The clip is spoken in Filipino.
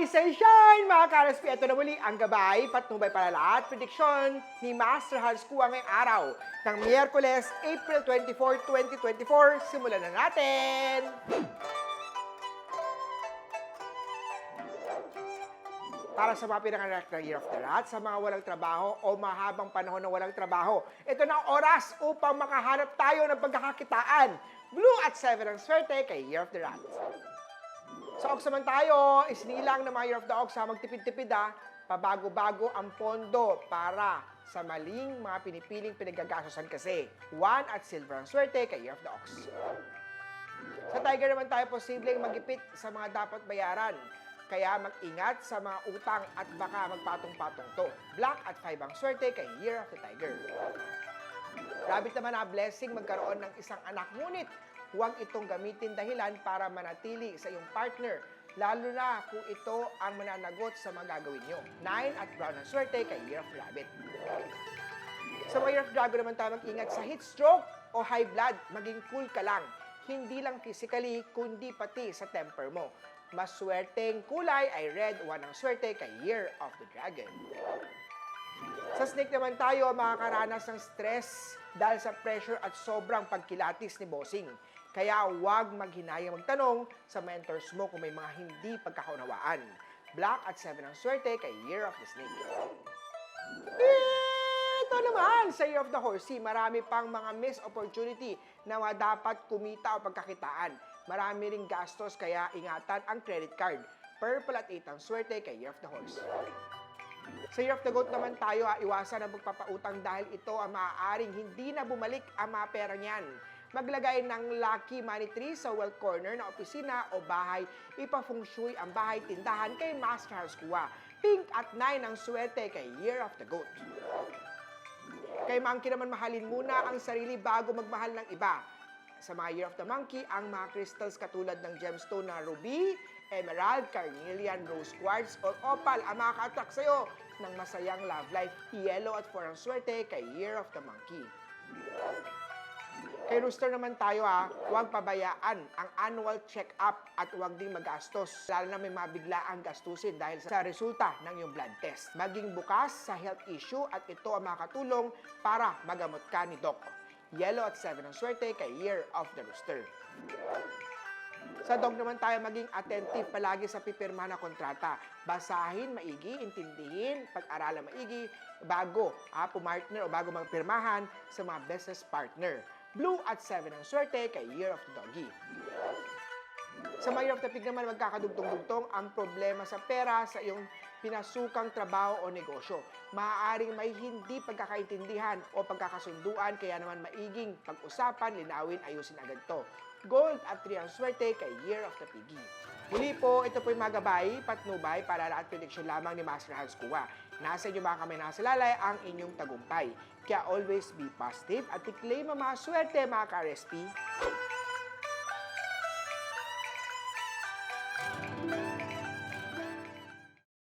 Rise and shine, mga ka-RSP. Ito na muli ang gabay, patnubay para lahat. Prediksyon ni Master Hans Kua ngayong araw ng Miyerkules, April 24, 2024. Simulan na natin! Para sa mga pinanganak ng Year of the Rat, sa mga walang trabaho o mahabang panahon na walang trabaho, ito na ang oras upang makahanap tayo ng pagkakakitaan. Blue at 7 ang swerte kay Year of the Rat. Sa Ox naman tayo, isinilang ng mga Year of the Ox sa magtipid-tipid pabago-bago ang pondo para sa maling mga pinipiling pinagagastosan kasi. 1 at silver ang swerte kay Year of the Ox. Sa Tiger naman tayo, posibleng magipit sa mga dapat bayaran. Kaya mag-ingat sa mga utang at baka magpatong-patong to. Black at 5 ang swerte kay Year of the Tiger. Rabbit naman na blessing magkaroon ng isang anak, ngunit huwag itong gamitin dahilan para manatili sa iyong partner, lalo na kung ito ang mananagot sa mga gagawin nyo. 9 at brown ang swerte kay Year of Rabbit. Sa mga Year of Dragon naman tayo mag-ingat sa heat stroke o high blood, maging cool ka lang. Hindi lang physically, kundi pati sa temper mo. Maswerteng kulay ay red, 1 ang swerte kay Year of the Dragon. Sa snake naman tayo, makakaranas ng stress dahil sa pressure at sobrang pagkilatis ni bossing. Kaya huwag maghinayang magtanong sa mentors mo kung may mga hindi pagkakaunawaan. Black at 7 ang swerte kay Year of the Snake. Ito naman sa Year of the Horsey, marami pang mga missed opportunity na dapat kumita o pagkakitaan. Marami ring gastos kaya ingatan ang credit card. Purple at 8 ang swerte kay Year of the Horse. Sa Year of the Goat naman tayo, iwasan ang magpapautang dahil ito ang maaaring hindi na bumalik ang mga pera niyan. Maglagay ng lucky money tree sa well corner na opisina o bahay. Ipa-feng shui ang bahay tindahan kay Master Hans Kua. Pink at 9 ang swerte kay Year of the Goat. Kay Monkey naman, mahalin muna ang sarili bago magmahal ng iba. Sa mga Year of the Monkey, ang mga crystals katulad ng gemstone na ruby, emerald, carnelian, rose quartz, or opal ang makaka-attract sa'yo ng masayang love life. Yellow at 4 ang swerte kay Year of the Monkey. Kay Rooster naman tayo, huwag pabayaan ang annual check-up at huwag ding magastos. Lalo na may mabigla ang gastusin dahil sa resulta ng iyong blood test. Maging bukas sa health issue at ito ang makatulong para magamot ka ni Doc. Yellow at 7 ang swerte kay Year of the Rooster. Sa dog naman tayo, maging attentive palagi sa pipirma na kontrata. Basahin, maigi, intindihin, pag-aralan maigi, bago pumartner o bago magpirmahan sa mga business partner. Blue at 7 ang swerte kay Year of the Doggy. Sa mga Year of the Pig naman, magkakadugtong-dugtong ang problema sa pera sa iyong pinasukang trabaho o negosyo. Maaaring may hindi pagkakaintindihan o pagkakasunduan, kaya naman maiging pag-usapan, linawin, ayusin agad to. Gold at 3 ang swerte kay Year of the Piggy. Muli po, ito po yung mga gabay, patnubay, para lahat prediksyon lamang ni Master Hans Kua. Nasa inyo mga kamay nasa lalay ang inyong tagumpay. Kaya always be positive at i-claim ang mga swerte, mga ka-RSP.